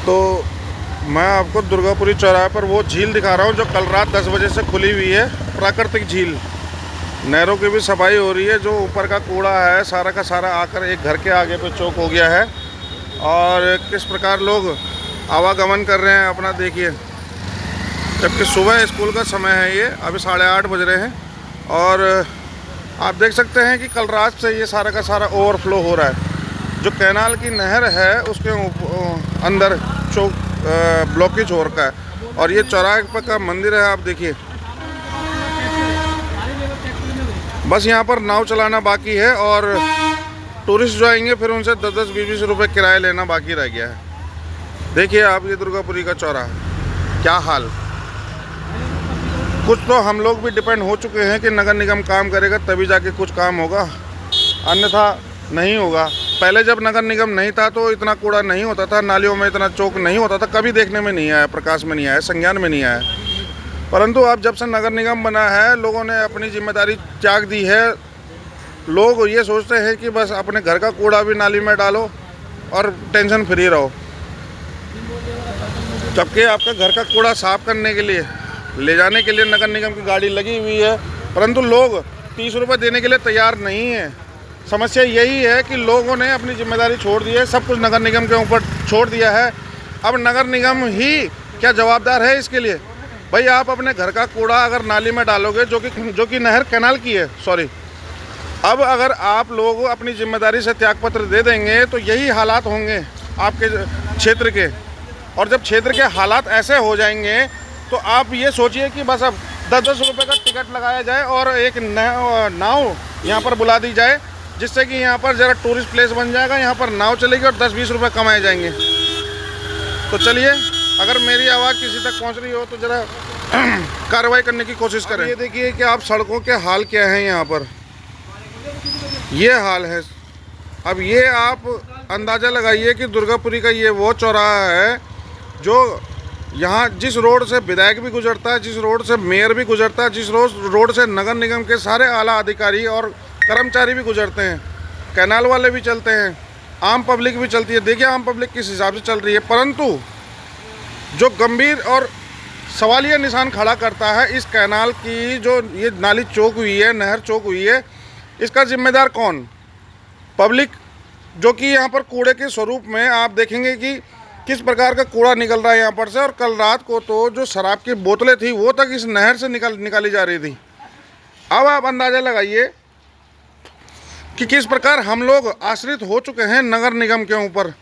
तो मैं आपको दुर्गापुरी चौराहे पर वो झील दिखा रहा हूँ जो कल रात 10 बजे से खुली हुई है। प्राकृतिक झील, नहरों की भी सफाई हो रही है। जो ऊपर का कूड़ा है सारा का सारा आकर एक घर के आगे पे चौक हो गया है। और किस प्रकार लोग आवागमन कर रहे हैं अपना देखिए। जबकि सुबह स्कूल का समय है, ये अभी 8:30 बज रहे हैं। और आप देख सकते हैं कि कल रात से ये सारा का सारा ओवरफ्लो हो रहा है। जो कैनाल की नहर है उसके अंदर चौक ब्लॉकेज हो रखा है। और ये चौराहे पर का मंदिर है, आप देखिए। बस यहाँ पर नाव चलाना बाकी है और टूरिस्ट जो आएंगे फिर उनसे 10-10, 20-20 रुपये किराया लेना बाकी रह गया है। देखिए आप ये दुर्गापुरी का चौराहा, क्या हाल। कुछ तो हम लोग भी डिपेंड हो चुके हैं कि नगर निगम काम करेगा तभी जाके कुछ काम होगा, अन्यथा नहीं होगा। पहले जब नगर निगम नहीं था तो इतना कूड़ा नहीं होता था, नालियों में इतना चौक नहीं होता था, कभी देखने में नहीं आया, प्रकाश में नहीं आया, संज्ञान में नहीं आया। परंतु अब जब से नगर निगम बना है लोगों ने अपनी जिम्मेदारी त्याग दी है। लोग ये सोचते हैं कि बस अपने घर का कूड़ा भी नाली में डालो और टेंशन फ्री रहो। जबकि आपका घर का कूड़ा साफ करने के लिए ले जाने के लिए नगर निगम की गाड़ी लगी हुई है, परंतु लोग 30 रुपये देने के लिए तैयार नहीं है। समस्या यही है कि लोगों ने अपनी जिम्मेदारी छोड़ दी है, सब कुछ नगर निगम के ऊपर छोड़ दिया है। अब नगर निगम ही क्या जवाबदार है इसके लिए? भाई आप अपने घर का कूड़ा अगर नाली में डालोगे, जो कि नहर कैनाल की है, सॉरी, अब अगर आप लोग अपनी जिम्मेदारी से त्यागपत्र दे देंगे तो यही हालात होंगे आपके क्षेत्र के। और जब क्षेत्र के हालात ऐसे हो जाएंगे तो आप ये सोचिए कि बस अब 10-10 रुपये का टिकट लगाया जाए और एक नाव यहाँ पर बुला दी जाए, जिससे कि यहाँ पर ज़रा टूरिस्ट प्लेस बन जाएगा। यहाँ पर नाव चलेगी और 10-20 रुपये कमाए जाएंगे। तो चलिए, अगर मेरी आवाज़ किसी तक पहुँच रही हो तो ज़रा कार्रवाई करने की कोशिश करें। ये देखिए कि आप सड़कों के हाल क्या हैं यहाँ पर, ये हाल है। अब ये आप अंदाज़ा लगाइए कि दुर्गापुरी का ये वो चौराहा है जो यहाँ जिस रोड से विधायक भी गुजरता है, जिस रोड से मेयर भी गुजरता है, जिस रोड से नगर निगम के सारे आला अधिकारी और कर्मचारी भी गुजरते हैं, कैनाल वाले भी चलते हैं, आम पब्लिक भी चलती है। देखिए आम पब्लिक किस हिसाब से चल रही है। परंतु जो गंभीर और सवालिया निशान खड़ा करता है इस कैनाल की, जो ये नाली चौक हुई है, नहर चौक हुई है, इसका जिम्मेदार कौन? पब्लिक, जो कि यहाँ पर कूड़े के स्वरूप में आप देखेंगे कि किस प्रकार का कूड़ा निकल रहा है यहाँ पर से। और कल रात को तो जो शराब की बोतलें थी वो तक इस नहर से निकाली जा रही थी। अब आप अंदाज़ा लगाइए कि किस प्रकार हम लोग आश्रित हो चुके हैं नगर निगम के ऊपर।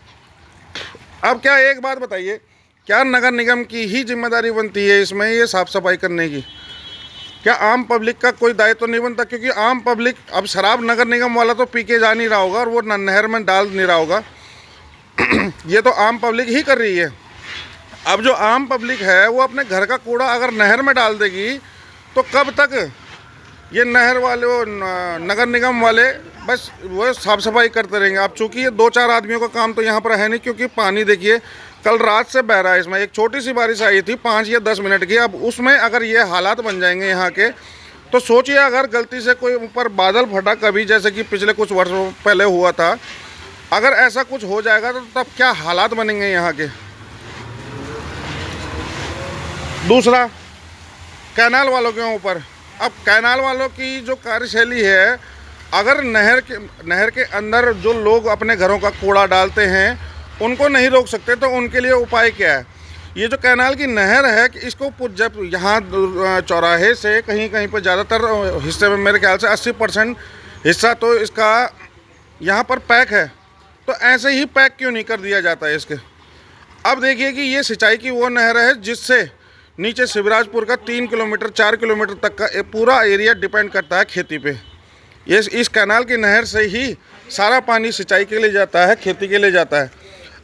अब क्या एक बात बताइए, क्या नगर निगम की ही जिम्मेदारी बनती है इसमें ये साफ़ सफाई करने की? क्या आम पब्लिक का कोई दायित्व तो नहीं बनता? क्योंकि आम पब्लिक, अब शराब नगर निगम वाला तो पी के जा नहीं रहा होगा और वो नहर में डाल नहीं रहा होगा, ये तो आम पब्लिक ही कर रही है। अब जो आम पब्लिक है वो अपने घर का कूड़ा अगर नहर में डाल देगी तो कब तक ये नहर वाले, नगर निगम वाले बस वो साफ़ सफाई करते रहेंगे? अब चूँकि ये 2-4 आदमियों का काम तो यहाँ पर है नहीं, क्योंकि पानी देखिए कल रात से बह रहा है। इसमें एक छोटी सी बारिश आई थी 5 या 10 मिनट की। अब उसमें अगर ये हालात बन जाएंगे यहाँ के, तो सोचिए अगर गलती से कोई ऊपर बादल फटा कभी, जैसे कि पिछले कुछ वर्षों पहले हुआ था, अगर ऐसा कुछ हो जाएगा तो तब क्या हालात बनेंगे यहाँ के। दूसरा, कैनाल वालों के ऊपर, अब कैनाल वालों की जो कार्यशैली है, अगर नहर के अंदर जो लोग अपने घरों का कूड़ा डालते हैं उनको नहीं रोक सकते तो उनके लिए उपाय क्या है? ये जो कैनाल की नहर है कि इसको जब यहाँ चौराहे से कहीं कहीं पर ज़्यादातर हिस्से में मेरे ख्याल से 80% हिस्सा तो इसका यहाँ पर पैक है, तो ऐसे ही पैक क्यों नहीं कर दिया जाता है इसके? अब देखिए कि ये सिंचाई की वो नहर है जिससे नीचे शिवराजपुर का 3 किलोमीटर 4 किलोमीटर तक का पूरा एरिया डिपेंड करता है खेती पे। ये इस कैनाल की नहर से ही सारा पानी सिंचाई के लिए जाता है, खेती के लिए जाता है।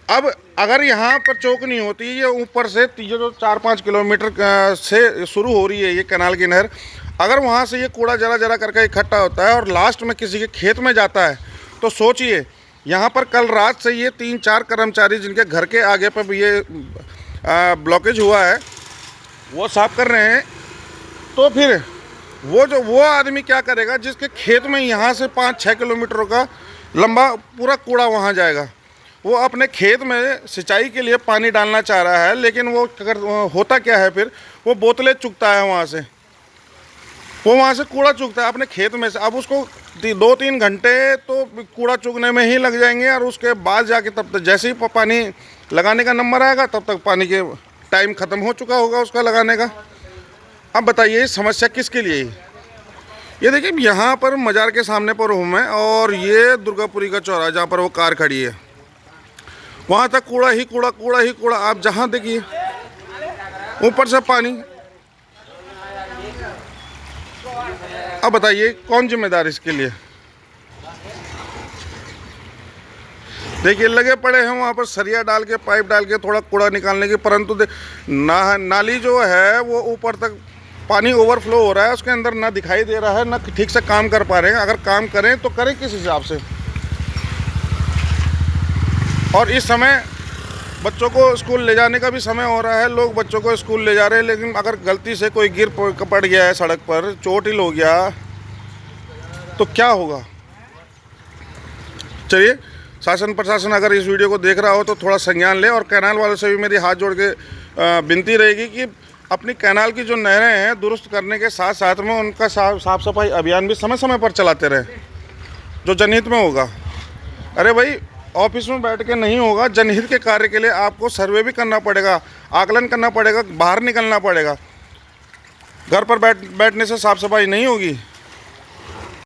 अब अगर यहाँ पर चौक नहीं होती, ये ऊपर से जो 4-5 किलोमीटर से शुरू हो रही है ये कैनाल की नहर, अगर वहाँ से ये कूड़ा जरा जरा करके इकट्ठा होता है और लास्ट में किसी के खेत में जाता है, तो सोचिए यहाँ पर कल रात से ये 3-4 कर्मचारी जिनके घर के आगे पर भी ये ब्लॉकेज हुआ है वो साफ कर रहे हैं। तो फिर वो आदमी क्या करेगा जिसके खेत में यहाँ से 5-6 किलोमीटर का लंबा पूरा कूड़ा वहाँ जाएगा? वो अपने खेत में सिंचाई के लिए पानी डालना चाह रहा है, लेकिन वो अगर होता क्या है फिर, वो बोतलें चुगता है वहाँ से, वो वहाँ से कूड़ा चुगता है अपने खेत में से। अब उसको 2-3 घंटे तो कूड़ा चुगने में ही लग जाएंगे, और उसके बाद जाके तब तक जैसे ही पानी लगाने का नंबर आएगा तब तक पानी के टाइम ख़त्म हो चुका होगा उसका लगाने का। अब बताइए समस्या किसके लिए है? ये देखिए यहाँ पर मज़ार के सामने पर हूँ मैं, और ये दुर्गापुरी का चौराहा जहाँ पर वो कार खड़ी है, वहाँ तक कूड़ा ही कूड़ा, कूड़ा ही कूड़ा। आप जहाँ देखिए ऊपर से पानी। अब बताइए कौन जिम्मेदार इसके लिए? देखिए लगे पड़े हैं वहाँ पर सरिया डाल के, पाइप डाल के थोड़ा कूड़ा निकालने की, परंतु नाली जो है वो ऊपर तक पानी ओवरफ्लो हो रहा है, उसके अंदर ना दिखाई दे रहा है, ना ठीक से काम कर पा रहे हैं। अगर काम करें तो करें किस हिसाब से? और इस समय बच्चों को स्कूल ले जाने का भी समय हो रहा है, लोग बच्चों को स्कूल ले जा रहे हैं, लेकिन अगर गलती से कोई गिर पड़ गया है सड़क पर, चोटिल हो गया तो क्या होगा? चलिए शासन प्रशासन अगर इस वीडियो को देख रहा हो तो थोड़ा संज्ञान ले, और कैनाल वालों से भी मेरी हाथ जोड़ के विनती रहेगी कि अपनी कैनाल की जो नहरें हैं दुरुस्त करने के साथ साथ में उनका साफ सफाई अभियान भी समय समय पर चलाते रहे, जो जनहित में होगा। अरे भाई ऑफिस में बैठ के नहीं होगा, जनहित के कार्य के लिए आपको सर्वे भी करना पड़ेगा, आकलन करना पड़ेगा, बाहर निकलना पड़ेगा। घर पर बैठने से साफ सफाई नहीं होगी।